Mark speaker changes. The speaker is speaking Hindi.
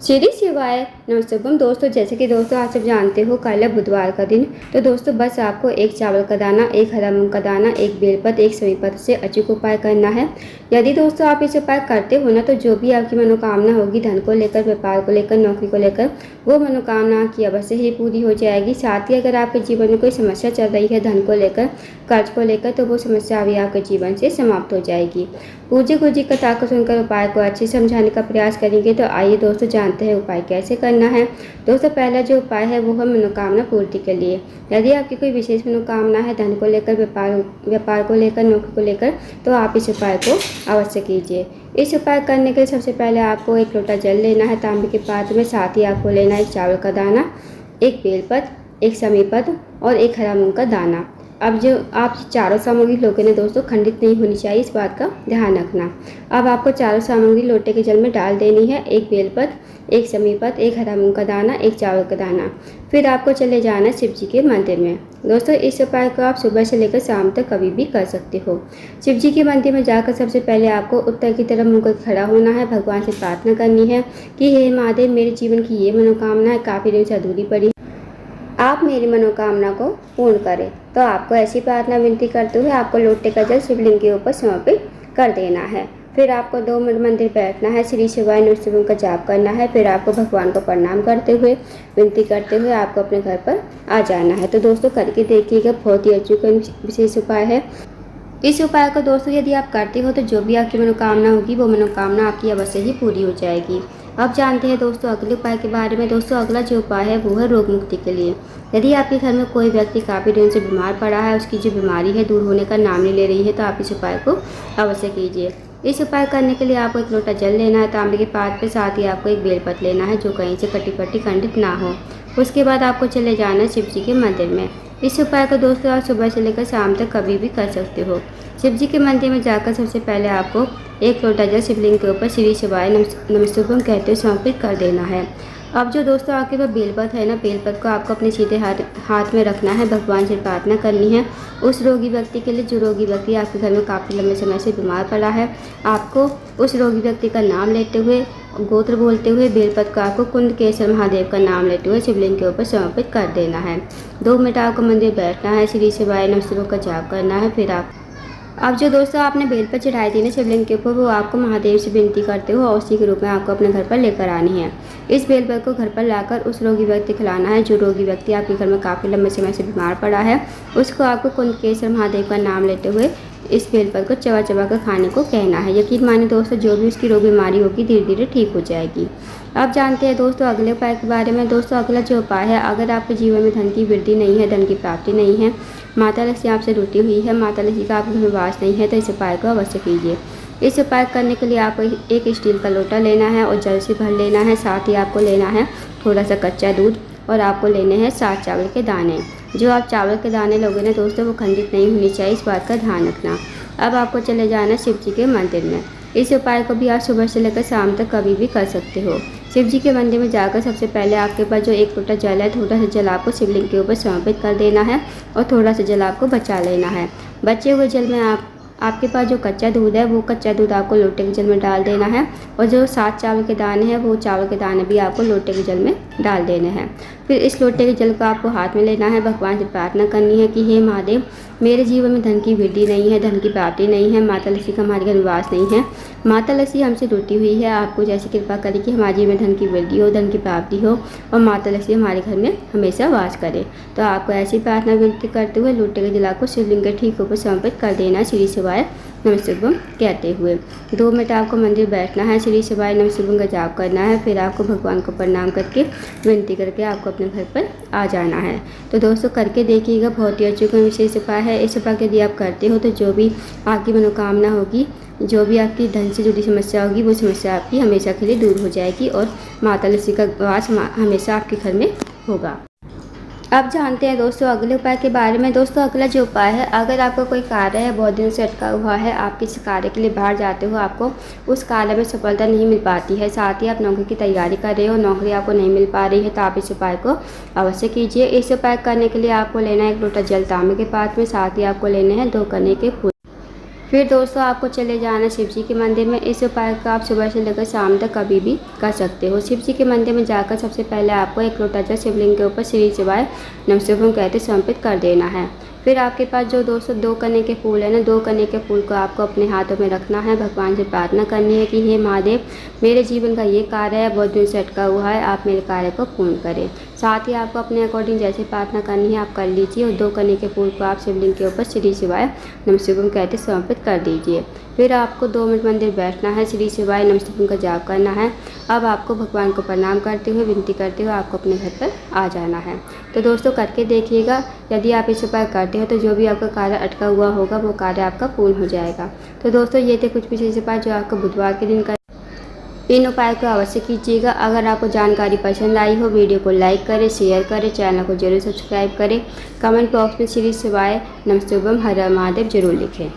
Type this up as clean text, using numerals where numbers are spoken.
Speaker 1: श्री शिवाय नमस्तुभ्यम। दोस्तों, जैसे कि दोस्तों आप सब जानते हो कल है बुधवार का दिन। तो दोस्तों बस आपको एक चावल का दाना, एक हरा मूंग का दाना, एक बेलपत्र, एक समी पत्र से अचूक उपाय करना है। यदि दोस्तों आप इस उपाय करते हो ना, तो जो भी आपकी मनोकामना होगी, धन को लेकर, व्यापार को लेकर, नौकरी को लेकर, वो मनोकामना की अवश्य ही पूरी हो जाएगी। साथ ही अगर आपके जीवन में कोई समस्या चल रही है धन को लेकर, कर्ज को लेकर, तो वो समस्या भी आपके जीवन से समाप्त हो जाएगी। पूज्य गुरु जी कथा को सुनकर उपाय को अच्छे से समझाने का प्रयास करेंगे। तो आइए दोस्तों जानते हैं उपाय कैसे करना है। दोस्तों पहला जो उपाय है वो है मनोकामना पूर्ति के लिए। यदि आपकी कोई विशेष मनोकामना है धन को लेकर, व्यापार को लेकर, नौकरी को लेकर, तो आप इस उपाय को अवश्य कीजिए। इस उपाय करने के लिए सबसे पहले आपको एक लोटा जल लेना है तांबे के पात्र में। साथ ही आपको लेना है एक चावल का दाना, एक बेलपत्र, एक समी पत्र और एक हरा मूंग का दाना। अब जो आप चारों सामग्री लोगे ना दोस्तों, खंडित नहीं होनी चाहिए, इस बात का ध्यान रखना। अब आपको चारों सामग्री लोटे के जल में डाल देनी है। एक बेलपत्र, एक समी पत्र, एक हरा मूंग का दाना, एक चावल का दाना। फिर आपको चले जाना है शिव जी के मंदिर में। दोस्तों इस उपाय को आप सुबह से लेकर शाम तक कभी भी कर सकते हो। शिव जी के मंदिर में जाकर सबसे पहले आपको उत्तर की तरफ मुँह कर खड़ा होना है। भगवान से प्रार्थना करनी है कि हे महादेव, मेरे जीवन की ये मनोकामना है, काफ़ी दिन से अधूरी पड़ी, आप मेरी मनोकामना को पूर्ण करें। तो आपको ऐसी प्रार्थना विनती करते हुए आपको लोटे का जल शिवलिंग के ऊपर समर्पित कर देना है। फिर आपको 2 मिनट मंदिर बैठना है, श्री शिवाय नमस्तुभ्यम का जाप करना है। फिर आपको भगवान को प्रणाम करते हुए, विनती करते हुए आपको अपने घर पर आ जाना है। तो दोस्तों करके देखिएगा, बहुत ही अचूक विशेष उपाय है। इस उपाय को दोस्तों यदि आप करते हो तो जो भी आपकी मनोकामना होगी वो मनोकामना आपकी अवश्य ही पूरी हो जाएगी। अब जानते हैं दोस्तों अगले उपाय के बारे में। दोस्तों अगला जो उपाय है वो है रोग मुक्ति के लिए। यदि आपके घर में कोई व्यक्ति काफ़ी दिन से बीमार पड़ा है, उसकी जो बीमारी है दूर होने का नाम नहीं ले रही है, तो आप इस उपाय को अवश्य कीजिए। इस उपाय करने के लिए आपको एक लोटा जल लेना है तांबे के पात्र पे। साथ ही आपको एक बेलपत्र लेना है जो कहीं से कटी पट्टी खंडित ना हो। उसके बाद आपको चले जाना है शिव जी के मंदिर में। इस उपाय को दोस्तों आप सुबह से लेकर शाम तक कभी भी कर सकते हो। शिव जी के मंदिर में जाकर सबसे पहले आपको एक लोटा जल शिवलिंग के ऊपर श्री शिवाय नमस्तुभ्यम कहते हुए समर्पित कर देना है। अब जो दोस्तों आपके पास बेलपत्र है ना, बेलपत्र को आपको अपने सीधे हाथ में रखना है। भगवान से प्रार्थना करनी है उस रोगी व्यक्ति के लिए जो रोगी व्यक्ति आपके घर में काफ़ी लंबे समय से बीमार पड़ा है। आपको उस रोगी व्यक्ति का नाम लेते हुए, गोत्र बोलते हुए, बेलपत्र को आपको कुंडकेश्वर महादेव का नाम लेते हुए शिवलिंग के ऊपर समर्पित कर देना है। 2 मिनट आपको मंदिर बैठना है, श्री शिवाय नमस्तुभ्यम का जाप करना है। फिर अब जो दोस्तों आपने बेलपत्र चढ़ाई थी ना शिवलिंग के ऊपर, वो आपको महादेव से विनती करते हो और उसी के रूप में आपको अपने घर पर लेकर आनी है। इस बेलपत्र को घर पर लाकर उस रोगी व्यक्ति खिलाना है जो रोगी व्यक्ति आपके घर में काफ़ी लंबे समय से बीमार पड़ा है। उसको आपको कुंडकेश्वर महादेव का नाम लेते हुए इस बेलपत्र को चबा चबा कर खाने को कहना है। यकीन माने दोस्तों जो भी उसकी रोग बीमारी होगी धीरे धीरे ठीक हो जाएगी। अब जानते हैं दोस्तों अगले उपाय के बारे में। दोस्तों अगला जो उपाय है, अगर आपके जीवन में धन की वृद्धि नहीं है, धन की प्राप्ति नहीं है, माता लक्ष्मी आपसे रूठी हुई है, माता लक्ष्मी का आपके घर में वास नहीं है, तो इस उपाय को अवश्य कीजिए। इस उपाय करने के लिए आपको एक स्टील का लोटा लेना है और जल से भर लेना है। साथ ही आपको लेना है थोड़ा सा कच्चा दूध और आपको लेने हैं 7 चावल के दाने। जो आप चावल के दाने लोगे ना दोस्तों वो खंडित नहीं होनी चाहिए, इस बात का ध्यान रखना। अब आपको चले जाना शिव जी के मंदिर में। इस उपाय को भी आप सुबह से लेकर शाम तक कभी भी कर सकते हो। शिव जी के मंदिर में जाकर सबसे पहले आपके पास जो एक लोटा जल है, थोड़ा सा जल आपको शिवलिंग के ऊपर समर्पित कर देना है और थोड़ा सा जल आपको बचा लेना है। बचे हुए जल में आपके पास जो कच्चा दूध है वो कच्चा दूध आपको लोटे के जल में डाल देना है और जो 7 चावल के दाने हैं वो चावल के दाने भी आपको लोटे के जल में डाल देने हैं। फिर इस लोटे के जल को आपको हाथ में लेना है। भगवान से प्रार्थना करनी है कि हे महादेव, मेरे जीवन में धन की वृद्धि नहीं है, धन की प्राप्ति नहीं है, माता लक्ष्मी का हमारे घर में वास नहीं है, माता लक्ष्मी हमसे रूठी हुई है। आपको जैसे कृपा करें कि हमारे जीवन में धन की वृद्धि हो, धन की प्राप्ति हो और माता लक्ष्मी हमारे घर में हमेशा वास करे। तो आपको ऐसी प्रार्थना विनती करते हुए लोटे के जल को शिवलिंग के ठीक ऊपर समर्पित कर देना, श्री शिवाय नमस्तुभ्यम कहते हुए। 2 मिनट आपको मंदिर बैठना है, श्री शिवाय नमस्तुभ्यम का जाप करना है। फिर आपको भगवान को प्रणाम करके विनती करके आपको अपने घर पर आ जाना है। तो दोस्तों करके देखिएगा, बहुत ही अचूक विशेष उपाय है। इस उपाय यदि आप करते हो तो जो भी आपकी मनोकामना होगी, जो भी आपकी धन से जुड़ी समस्या होगी, वो समस्या आपकी हमेशा के लिए दूर हो जाएगी और माता लक्ष्मी का वास हमेशा आपके घर में होगा। अब जानते हैं दोस्तों अगले उपाय के बारे में। दोस्तों अगला जो उपाय है, अगर आपका कोई कार्य है बहुत दिन से अटका हुआ है, आप किसी कार्य के लिए बाहर जाते हो, आपको उस कार्य में सफलता नहीं मिल पाती है, साथ ही आप नौकरी की तैयारी कर रहे हो, नौकरी आपको नहीं मिल पा रही है, तो आप इस उपाय को अवश्य कीजिए। इस उपाय करने के लिए आपको लेना है एक लोटा जल तांबे के पात्र में। साथ ही आपको लेने हैं 2 कने के फूल। फिर दोस्तों आपको चले जाना शिव जी के मंदिर में। इस उपाय को आप सुबह से लेकर शाम तक कभी भी कर सकते हो। शिव जी के मंदिर में जाकर सबसे पहले आपको एक लोटा जल शिवलिंग के ऊपर श्री शिवाय नमः कहते समर्पित कर देना है। फिर आपके पास जो दोस्तों 2 कने के फूल है ना, 2 कने के फूल को आपको अपने हाथों में रखना है। भगवान से प्रार्थना करनी है कि हे महादेव, मेरे जीवन का ये कार्य है, बहुत दिन से अटका हुआ है, आप मेरे कार्य को पूर्ण करें। साथ ही आपको अपने अकॉर्डिंग जैसे प्रार्थना करनी है आप कर लीजिए और 2 कने के फूल को आप शिवलिंग के ऊपर श्री शिवाय नमः कहते समर्पित कर दीजिए। फिर आपको 2 मिनट मंदिर बैठना है, श्री शिवाय नमः का जाप करना है। अब आपको भगवान को प्रणाम करते हुए विनती करते हुए आपको अपने घर पर आ जाना है। तो दोस्तों करके देखिएगा, यदि आप इस उपाय करते हो तो जो भी आपका कार्य अटका हुआ होगा वो कार्य आपका पूर्ण हो जाएगा। तो दोस्तों ये थे कुछ विशेष उपाय जो आपको बुधवार के दिन कर। इन उपाय को अवश्य कीजिएगा। अगर आपको जानकारी पसंद आई हो वीडियो को लाइक करें, शेयर करें, चैनल को जरूर सब्सक्राइब करें। कमेंट बॉक्स में श्री शिवाय नमः हर हर महादेव जरूर लिखें।